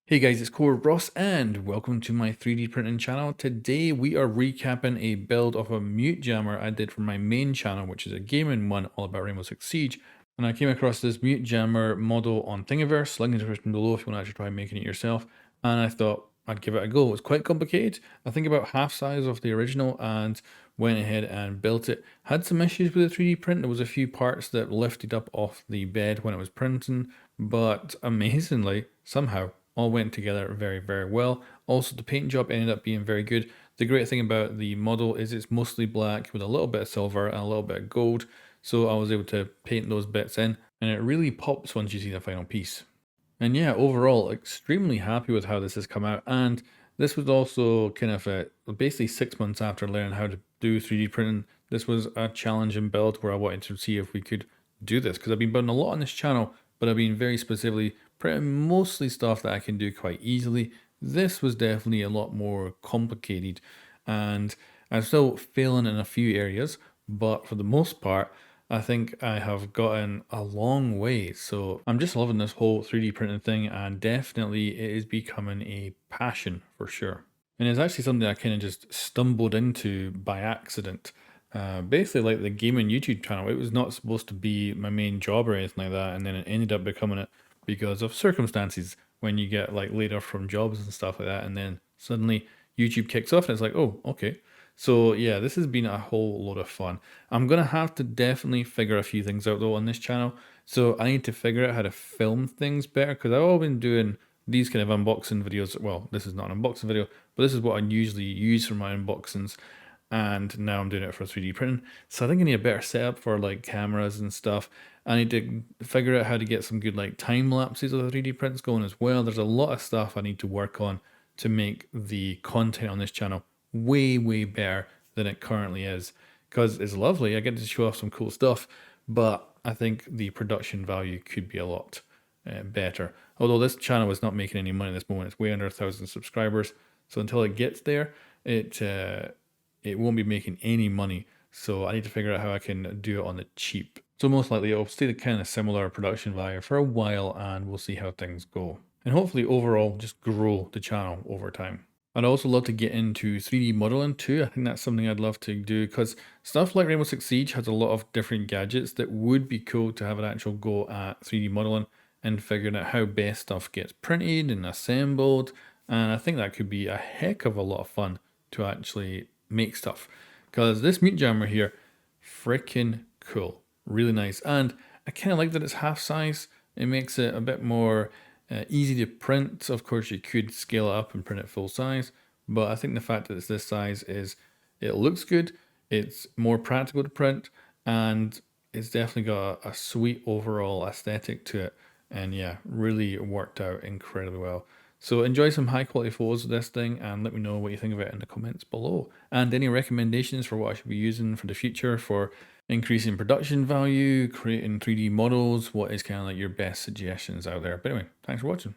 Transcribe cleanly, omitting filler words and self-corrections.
Hey guys, it's Core Ross and welcome to my 3D printing channel. Today we are recapping a build of a mute jammer I did for my main channel, which is a gaming one all about Rainbow Six Siege. And I came across this mute jammer model on Thingiverse, link in the description below if you want to actually try making it yourself. And I thought I'd give it a go. It was quite complicated. I think about half size of the original and went ahead and built it. Had some issues with the 3D print. There was a few parts that lifted up off the bed when it was printing, but amazingly, somehow all went together very, very well. Also, the paint job ended up being very good. The great thing about the model is it's mostly black with a little bit of silver and a little bit of gold. So I was able to paint those bits in and it really pops once you see the final piece. And yeah, overall, extremely happy with how this has come out. And this was also kind of basically 6 months after learning how to do 3D printing. This was a challenging build where I wanted to see if we could do this because I've been building a lot on this channel, but I've been very specifically printing mostly stuff that I can do quite easily. This was definitely a lot more complicated and I'm still failing in a few areas, but for the most part, I think I have gotten a long way. So I'm just loving this whole 3D printing thing, and definitely it is becoming a passion for sure. And it's actually something I kind of just stumbled into by accident. Basically, like the gaming YouTube channel, it was not supposed to be my main job or anything like that, and then it ended up becoming it because of circumstances when you get like laid off from jobs and stuff like that, and then suddenly YouTube kicks off and it's like, oh, okay. So yeah, this has been a whole lot of fun. I'm gonna have to definitely figure a few things out though on this channel. So I need to figure out how to film things better because I've all been doing these kind of unboxing videos. Well, this is not an unboxing video, but this is what I usually use for my unboxings. And now I'm doing it for 3D printing. So I think I need a better setup for like cameras and stuff. I need to figure out how to get some good like time lapses of the 3D prints going as well. There's a lot of stuff I need to work on to make the content on this channel way, way better than it currently is. Because it's lovely, I get to show off some cool stuff, but I think the production value could be a lot better. Although this channel is not making any money at this moment, it's way under 1,000 subscribers. So until it gets there, it won't be making any money. So I need to figure out how I can do it on the cheap. So most likely it'll stay the kind of similar production value for a while and we'll see how things go. And hopefully overall just grow the channel over time. I'd also love to get into 3D modeling too. I think that's something I'd love to do because stuff like Rainbow Six Siege has a lot of different gadgets that would be cool to have an actual go at 3D modeling and figuring out how best stuff gets printed and assembled. And I think that could be a heck of a lot of fun to actually make stuff because this meat jammer here, freaking cool, really nice. And I kind of like that it's half size. It makes it a bit more easy to print. Of course, you could scale it up and print it full size, but I think the fact that it's this size is it looks good, it's more practical to print, and it's definitely got a sweet overall aesthetic to it. And yeah, really worked out incredibly well. So enjoy some high quality photos of this thing and let me know what you think of it in the comments below. And any recommendations for what I should be using for the future for increasing production value, creating 3D models, what is kind of like your best suggestions out there. But anyway, thanks for watching.